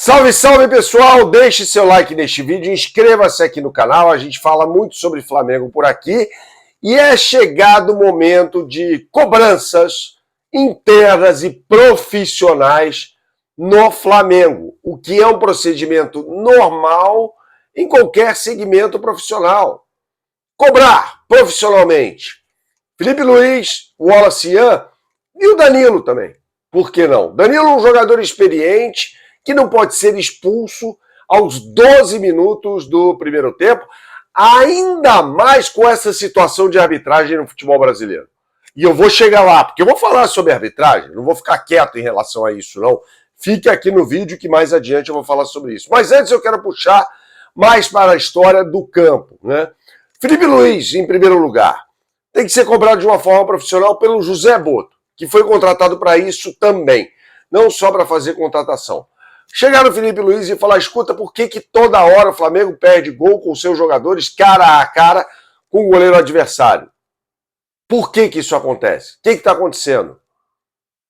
Salve, salve pessoal, deixe seu like neste vídeo, inscreva-se aqui no canal, a gente fala muito sobre Flamengo por aqui e é chegado o momento de cobranças internas e profissionais no Flamengo, o que é um procedimento normal em qualquer segmento profissional. Cobrar profissionalmente. Felipe Luiz, o Wallace Ian e o Danilo também, por que não? Danilo é um jogador experiente, que não pode ser expulso aos 12 minutos do primeiro tempo, ainda mais com essa situação de arbitragem no futebol brasileiro. E eu vou chegar lá, porque eu vou falar sobre arbitragem, não vou ficar quieto em relação a isso, não. Fique aqui no vídeo que mais adiante eu vou falar sobre isso. Mas antes eu quero puxar mais para a história do campo, né? Felipe Luiz, em primeiro lugar, tem que ser cobrado de uma forma profissional pelo José Boto, que foi contratado para isso também, não só para fazer contratação. Chegar no Felipe Luiz e falar, escuta, por que toda hora o Flamengo perde gol com seus jogadores cara a cara com o goleiro adversário? Por que isso acontece? O que está acontecendo?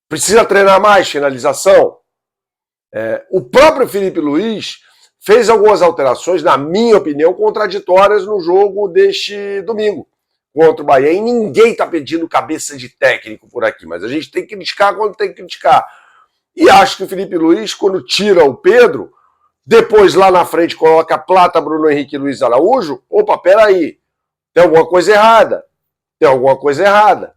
Precisa treinar mais finalização? O próprio Felipe Luiz fez algumas alterações, na minha opinião, contraditórias no jogo deste domingo contra o Bahia. E ninguém está pedindo cabeça de técnico por aqui, mas a gente tem que criticar quando tem que criticar. E acho que o Felipe Luiz, quando tira o Pedro, depois lá na frente coloca a Plata, Bruno Henrique e Luiz Araújo, opa, peraí, tem alguma coisa errada. Tem alguma coisa errada.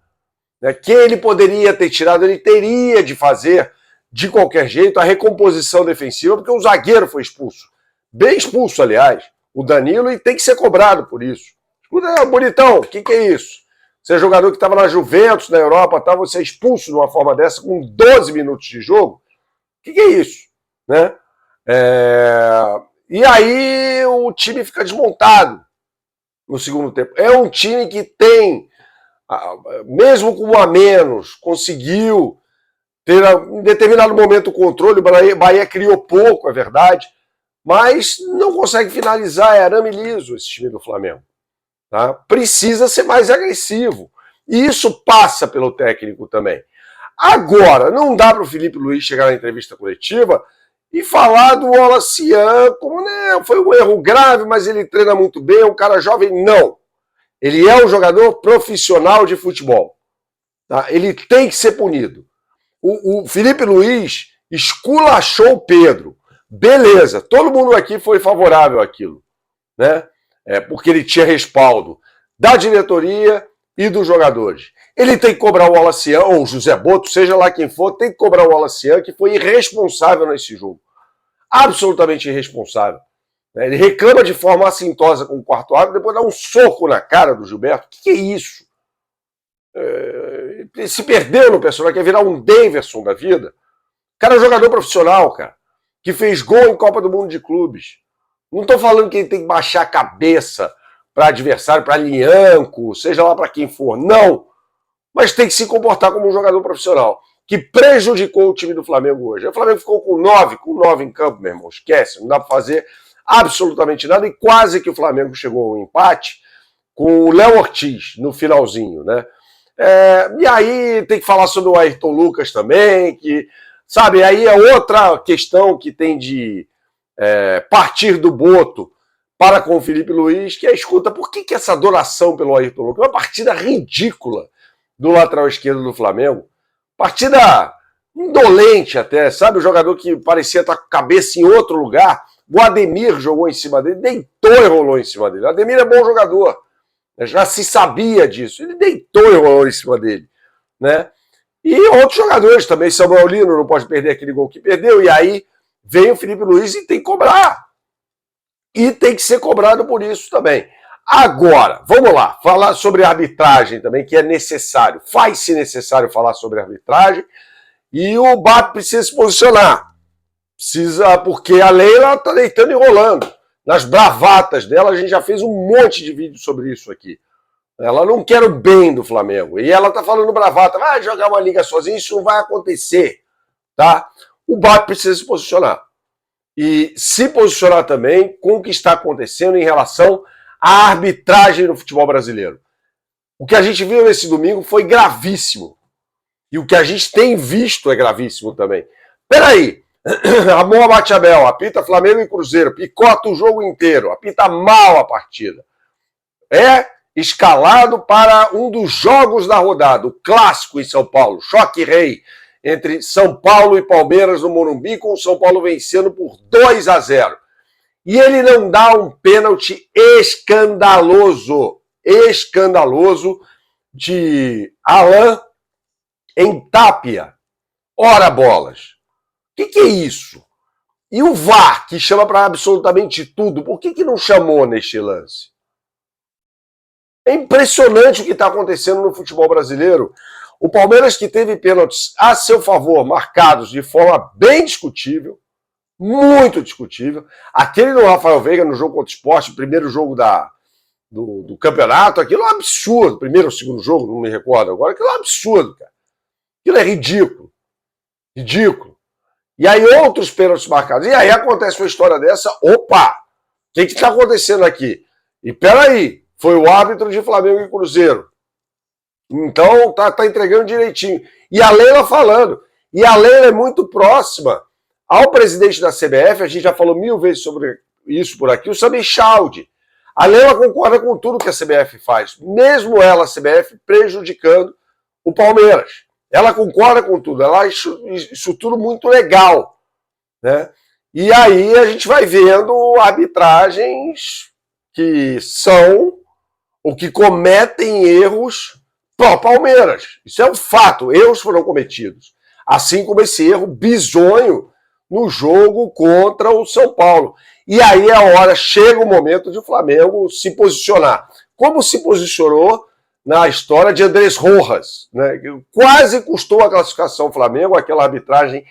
Que ele poderia ter tirado, ele teria de fazer, de qualquer jeito, a recomposição defensiva, porque o zagueiro foi expulso. Bem expulso, aliás, o Danilo, e tem que ser cobrado por isso. Escuta, bonitão, o que é isso? Você é jogador que estava na Juventus, na Europa, tá, você é expulso de uma forma dessa com 12 minutos de jogo? O que é isso? Né? E aí o time fica desmontado no segundo tempo. É um time que tem, mesmo com um a menos, conseguiu ter em determinado momento o controle. O Bahia criou pouco, é verdade, mas não consegue finalizar, é arame liso esse time do Flamengo. Tá? Precisa ser mais agressivo. E isso passa pelo técnico também. Agora, não dá para o Felipe Luiz chegar na entrevista coletiva e falar do Wallace Ian como, né, foi um erro grave, mas ele treina muito bem, é um cara jovem. Não. Ele é um jogador profissional de futebol. Tá? Ele tem que ser punido. O Felipe Luiz esculachou o Pedro. Beleza, todo mundo aqui foi favorável àquilo, né? Porque ele tinha respaldo da diretoria e dos jogadores. Ele tem que cobrar o Wallace Ian, ou o José Boto, seja lá quem for, tem que cobrar o Wallace Ian, que foi irresponsável nesse jogo. Absolutamente irresponsável. Ele reclama de forma assintosa com o quarto árbitro, depois dá um soco na cara do Gilberto. O que é isso? Ele se perdeu no personagem, quer virar um Daverson da vida. O cara é um jogador profissional, cara, que fez gol em Copa do Mundo de Clubes. Não estou falando que ele tem que baixar a cabeça para adversário, para Lianco, seja lá para quem for. Não. Mas tem que se comportar como um jogador profissional, que prejudicou o time do Flamengo hoje. O Flamengo ficou com 9 em campo, meu irmão. Esquece, não dá para fazer absolutamente nada. E quase que o Flamengo chegou a um empate com o Léo Ortiz no finalzinho, né? E aí tem que falar sobre o Ayrton Lucas também, que, sabe, aí é outra questão que tem de partir do Boto para com o Felipe Luiz, que escuta, por que essa adoração pelo Ayrton Lucas? Uma partida ridícula do lateral esquerdo do Flamengo. Partida indolente até, sabe? O jogador que parecia estar com a cabeça em outro lugar. O Ademir jogou em cima dele, deitou e rolou em cima dele. O Ademir é bom jogador. Já se sabia disso. Ele deitou e rolou em cima dele, né? E outros jogadores também. Samuel Lino não pode perder aquele gol que perdeu. E aí vem o Felipe Luiz e tem que cobrar. E tem que ser cobrado por isso também. Agora, vamos lá, falar sobre arbitragem também, que é necessário. Faz-se necessário falar sobre arbitragem. E o BAP precisa se posicionar. Precisa, porque a Leila está deitando e rolando. Nas bravatas dela, a gente já fez um monte de vídeo sobre isso aqui. Ela não quer o bem do Flamengo. E ela está falando bravata, vai jogar uma liga sozinha, isso não vai acontecer. Tá? O BAP precisa se posicionar. E se posicionar também com o que está acontecendo em relação à arbitragem no futebol brasileiro. O que a gente viu nesse domingo foi gravíssimo. E o que a gente tem visto é gravíssimo também. Peraí, Ramon Abate-Abel apita Flamengo e Cruzeiro, picota o jogo inteiro, apita mal a partida. É escalado para um dos jogos da rodada, o clássico em São Paulo, choque rei entre São Paulo e Palmeiras no Morumbi, com o São Paulo vencendo por 2-0. E ele não dá um pênalti escandaloso de Alain em Tapia. Ora bolas. O que é isso? E o VAR, que chama para absolutamente tudo, por que não chamou neste lance? É impressionante o que está acontecendo no futebol brasileiro. O Palmeiras, que teve pênaltis a seu favor, marcados de forma bem discutível, muito discutível. Aquele do Rafael Veiga no jogo contra o Sport, primeiro jogo do campeonato, aquilo é um absurdo. Primeiro ou segundo jogo, não me recordo agora, aquilo é um absurdo, cara. Aquilo é ridículo. Ridículo. E aí outros pênaltis marcados. E aí acontece uma história dessa, opa, o que está acontecendo aqui? E peraí, foi o árbitro de Flamengo e Cruzeiro. Então tá entregando direitinho. E a Leila falando. E a Leila é muito próxima ao presidente da CBF, a gente já falou 1000 vezes sobre isso por aqui, o Sami Chaldi. A Leila concorda com tudo que a CBF faz, mesmo ela, a CBF, prejudicando o Palmeiras. Ela concorda com tudo, ela acha isso tudo muito legal, né? E aí a gente vai vendo arbitragens que são ou que cometem erros pro Palmeiras. Isso é um fato, erros foram cometidos. Assim como esse erro bizonho no jogo contra o São Paulo. E aí é a hora, chega o momento de o Flamengo se posicionar. Como se posicionou na história de Andrés Rojas, né? Quase custou a classificação ao Flamengo, aquela arbitragem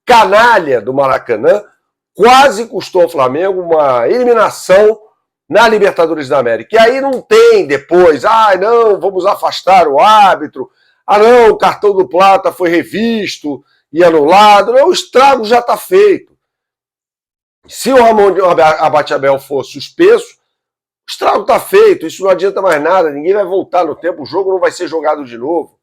canalha do Maracanã, quase custou ao Flamengo uma eliminação na Libertadores da América. E aí não tem depois, não, vamos afastar o árbitro, não, o cartão do Plata foi revisto e anulado. Não, o estrago já está feito. Se o Ramon Abate-Abel for suspenso, o estrago está feito, isso não adianta mais nada, ninguém vai voltar no tempo, o jogo não vai ser jogado de novo.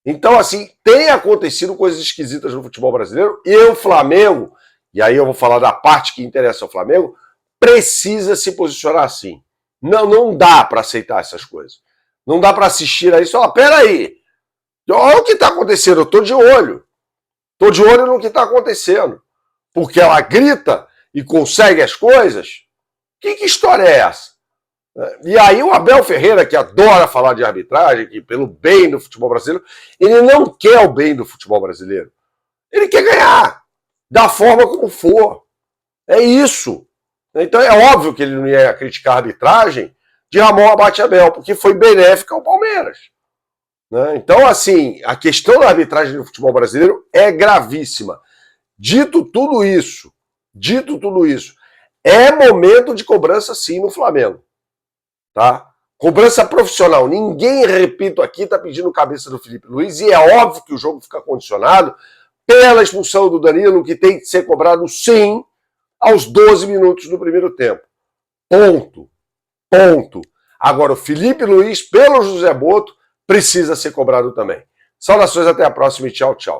Então, assim, tem acontecido coisas esquisitas no futebol brasileiro, e o Flamengo, e aí eu vou falar da parte que interessa ao Flamengo, precisa se posicionar assim. Não dá para aceitar essas coisas. Não dá para assistir a isso e falar, peraí, olha o que está acontecendo, eu estou de olho. Estou de olho no que está acontecendo. Porque ela grita e consegue as coisas. Que história é essa? E aí o Abel Ferreira, que adora falar de arbitragem, que pelo bem do futebol brasileiro, ele não quer o bem do futebol brasileiro. Ele quer ganhar, da forma como for. É isso. Então é óbvio que ele não ia criticar a arbitragem de Ramon Abate-Abel, porque foi benéfica ao Palmeiras. Então, assim, a questão da arbitragem no futebol brasileiro é gravíssima. Dito tudo isso, é momento de cobrança sim no Flamengo. Tá? Cobrança profissional. Ninguém, repito aqui, está pedindo cabeça do Felipe Luiz, e é óbvio que o jogo fica condicionado pela expulsão do Danilo, que tem que ser cobrado sim aos 12 minutos do primeiro tempo. Ponto. Agora, o Felipe Luiz, pelo José Boto, precisa ser cobrado também. Saudações, até a próxima e tchau, tchau.